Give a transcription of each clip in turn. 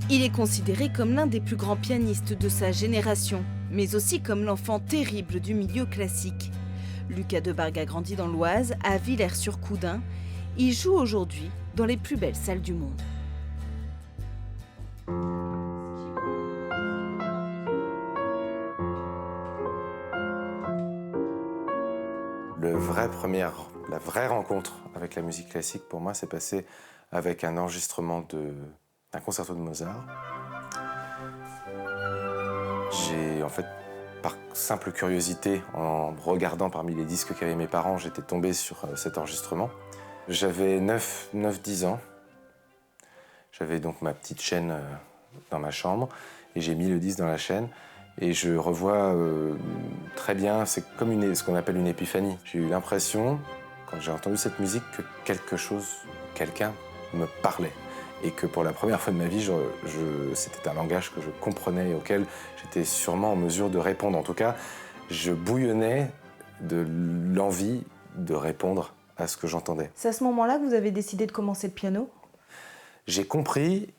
Il est considéré comme l'un des plus grands pianistes de sa génération, mais aussi comme l'enfant terrible du milieu classique. Lucas Debargue a grandi dans l'Oise, à Villers-sur-Coudain. Il joue aujourd'hui dans les plus belles salles du monde. La vraie rencontre avec la musique classique, pour moi, s'est passée avec un enregistrement d'un concerto de Mozart. J'ai, en fait, par simple curiosité, en regardant parmi les disques qu'avaient mes parents, j'étais tombé sur cet enregistrement. J'avais 9-10 ans. J'avais donc ma petite chaîne dans ma chambre et j'ai mis le disque dans la chaîne. Et je revois très bien, c'est comme ce qu'on appelle une épiphanie. J'ai eu l'impression, quand j'ai entendu cette musique, que quelqu'un me parlait. Et que pour la première fois de ma vie, c'était un langage que je comprenais et auquel j'étais sûrement en mesure de répondre. En tout cas, je bouillonnais de l'envie de répondre à ce que j'entendais. C'est à ce moment-là que vous avez décidé de commencer le piano ? J'ai compris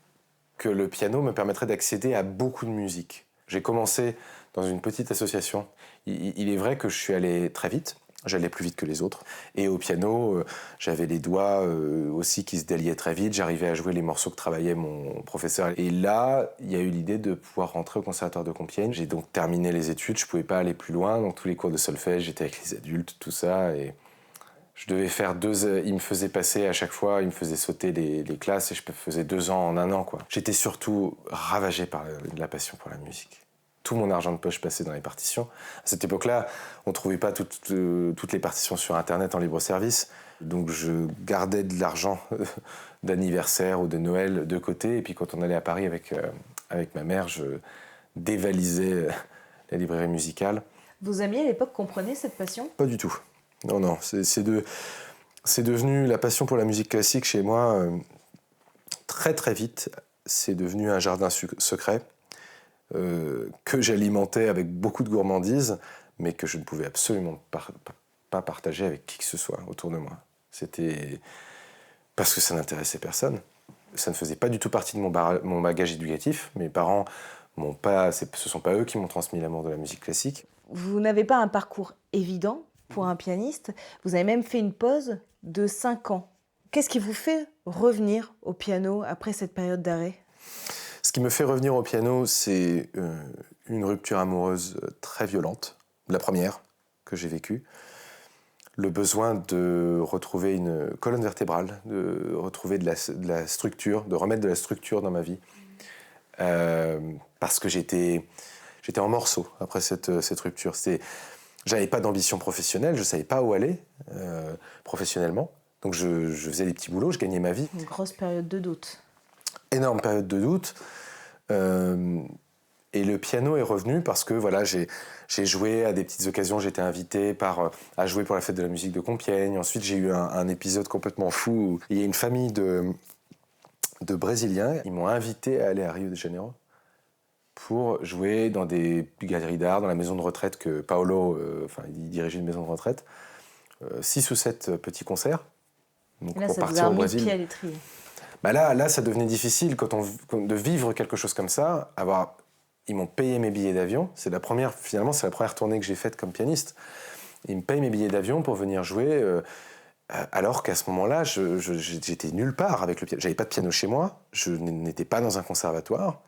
que le piano me permettrait d'accéder à beaucoup de musique. J'ai commencé dans une petite association. Il est vrai que je suis allé très vite, j'allais plus vite que les autres. Et au piano, j'avais les doigts aussi qui se déliaient très vite. J'arrivais à jouer les morceaux que travaillait mon professeur. Et là, il y a eu l'idée de pouvoir rentrer au conservatoire de Compiègne. J'ai donc terminé les études, je ne pouvais pas aller plus loin. Donc tous les cours de solfège, j'étais avec les adultes, tout ça. Et je devais faire il me faisait passer à chaque fois, il me faisait sauter les classes et je faisais 2 ans en 1 an, quoi. J'étais surtout ravagé par la passion pour la musique. Tout mon argent de poche passait dans les partitions. À cette époque-là, on ne trouvait pas toutes les partitions sur Internet en libre service. Donc je gardais de l'argent d'anniversaire ou de Noël de côté. Et puis quand on allait à Paris avec ma mère, je dévalisais la librairie musicale. Vos amis à l'époque comprenaient cette passion ? Pas du tout. Non, c'est devenu la passion pour la musique classique chez moi très très vite. C'est devenu un jardin secret que j'alimentais avec beaucoup de gourmandise, mais que je ne pouvais absolument pas partager avec qui que ce soit autour de moi. C'était parce que ça n'intéressait personne. Ça ne faisait pas du tout partie de mon bagage éducatif. Mes parents ce ne sont pas eux qui m'ont transmis l'amour de la musique classique. Vous n'avez pas un parcours évident pour un pianiste. Vous avez même fait une pause de 5 ans. Qu'est-ce qui vous fait revenir au piano après cette période d'arrêt ? Ce qui me fait revenir au piano, c'est une rupture amoureuse très violente, la première que j'ai vécue. Le besoin de retrouver une colonne vertébrale, de retrouver de la structure, de remettre de la structure dans ma vie. Parce que j'étais en morceaux après cette rupture. J'avais pas d'ambition professionnelle, je savais pas où aller professionnellement. Donc je faisais des petits boulots, je gagnais ma vie. Une grosse période de doute. Énorme période de doute. Et le piano est revenu parce que voilà, j'ai joué à des petites occasions, j'étais invité à jouer pour la fête de la musique de Compiègne. Ensuite, j'ai eu un épisode complètement fou où il y a une famille de Brésiliens. Ils m'ont invité à aller à Rio de Janeiro pour jouer dans des galeries d'art, dans la maison de retraite que Paolo, il dirigeait une maison de retraite. 6 ou 7 petits concerts. Donc, là, pour ça vous a partir au remis le Brésil. pied à l'étrier. Bah là, ça devenait difficile de vivre quelque chose comme ça. Ils m'ont payé mes billets d'avion. C'est la première tournée que j'ai faite comme pianiste. Ils me payent mes billets d'avion pour venir jouer, alors qu'à ce moment-là, j'étais nulle part avec le piano. J'avais pas de piano chez moi. Je n'étais pas dans un conservatoire.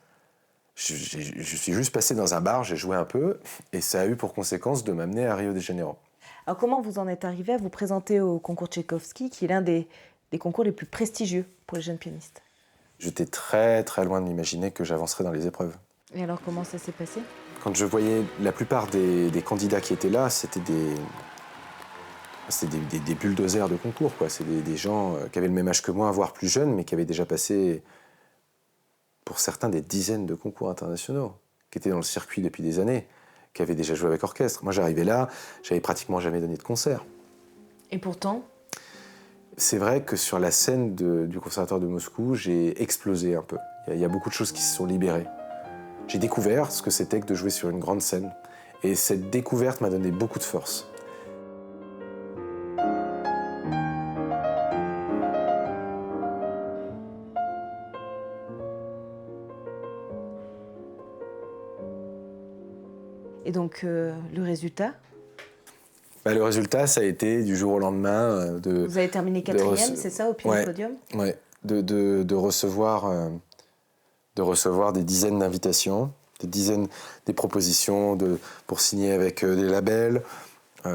Je suis juste passé dans un bar, j'ai joué un peu, et ça a eu pour conséquence de m'amener à Rio de Janeiro. Alors comment vous en êtes arrivé à vous présenter au concours Tchaïkovski, qui est l'un des concours les plus prestigieux pour les jeunes pianistes ? J'étais très très loin de m'imaginer que j'avancerais dans les épreuves. Et alors comment ça s'est passé ? Quand je voyais la plupart des candidats qui étaient là, c'était des bulldozers de concours, quoi. C'est des gens qui avaient le même âge que moi, voire plus jeunes, mais qui avaient déjà passé, pour certains, des dizaines de concours internationaux, qui étaient dans le circuit depuis des années, qui avaient déjà joué avec orchestre. Moi, j'arrivais là, j'avais pratiquement jamais donné de concert. Et pourtant ? C'est vrai que sur la scène du Conservatoire de Moscou, j'ai explosé un peu. Il y a beaucoup de choses qui se sont libérées. J'ai découvert ce que c'était que de jouer sur une grande scène. Et cette découverte m'a donné beaucoup de force. Et donc, le résultat? Le résultat, ça a été du jour au lendemain Vous avez terminé 4e, c'est ça, au pied du podium? Ouais, de recevoir des dizaines d'invitations, des propositions pour signer avec des labels. Ça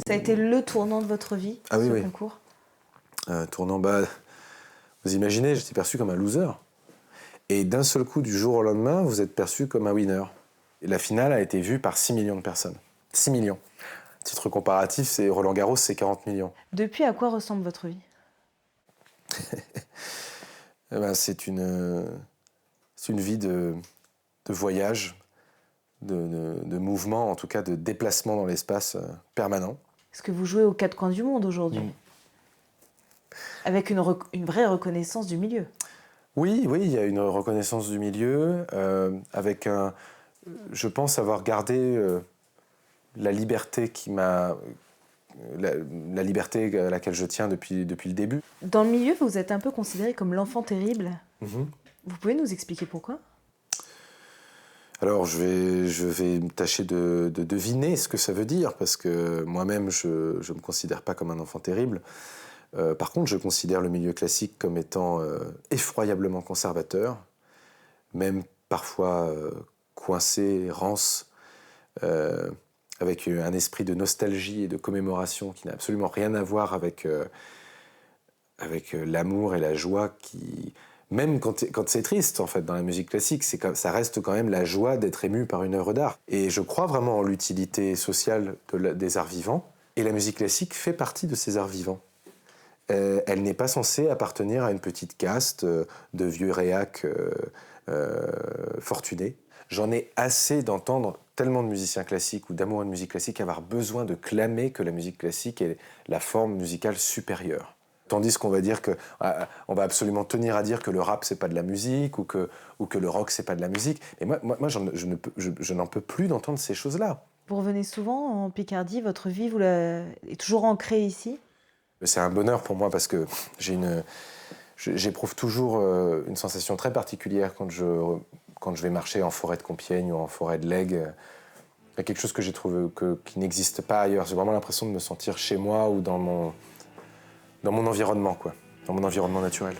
a été le tournant de votre vie, ce concours? Tournant, vous imaginez, j'étais perçu comme un loser. Et d'un seul coup, du jour au lendemain, vous êtes perçu comme un winner. Et la finale a été vue par 6 millions de personnes. 6 millions. Titre comparatif, c'est Roland Garros, c'est 40 millions. Depuis, à quoi ressemble votre vie? C'est une vie de voyage, de mouvement, en tout cas de déplacement dans l'espace permanent. Est-ce que vous jouez aux quatre coins du monde aujourd'hui? Avec une vraie reconnaissance du milieu? Oui, il y a une reconnaissance du milieu, je pense avoir gardé la liberté la liberté à laquelle je tiens depuis le début. Dans le milieu, vous êtes un peu considéré comme l'enfant terrible. Vous pouvez nous expliquer pourquoi? Alors, je vais tâcher de deviner ce que ça veut dire, parce que moi-même, je ne me considère pas comme un enfant terrible. Par contre, je considère le milieu classique comme étant effroyablement conservateur, même parfois coincé, rance, avec un esprit de nostalgie et de commémoration qui n'a absolument rien à voir avec l'amour et la joie qui... Même quand c'est triste, en fait, dans la musique classique, ça reste quand même la joie d'être ému par une œuvre d'art. Et je crois vraiment en l'utilité sociale des arts vivants, et la musique classique fait partie de ces arts vivants. Elle n'est pas censée appartenir à une petite caste de vieux réacs fortunés. J'en ai assez d'entendre tellement de musiciens classiques ou d'amoureux de musique classique avoir besoin de clamer que la musique classique est la forme musicale supérieure. Tandis qu'on va dire on va absolument tenir à dire que le rap c'est pas de la musique ou que le rock c'est pas de la musique. Et moi je n'en peux plus d'entendre ces choses-là. Vous revenez souvent en Picardie, votre vie est toujours ancrée ici? C'est un bonheur pour moi parce que j'éprouve toujours une sensation très particulière quand je vais marcher en forêt de Compiègne ou en forêt de l'Aigle. Il y a quelque chose que j'ai trouvé qui n'existe pas ailleurs. J'ai vraiment l'impression de me sentir chez moi ou dans mon environnement, dans mon environnement naturel.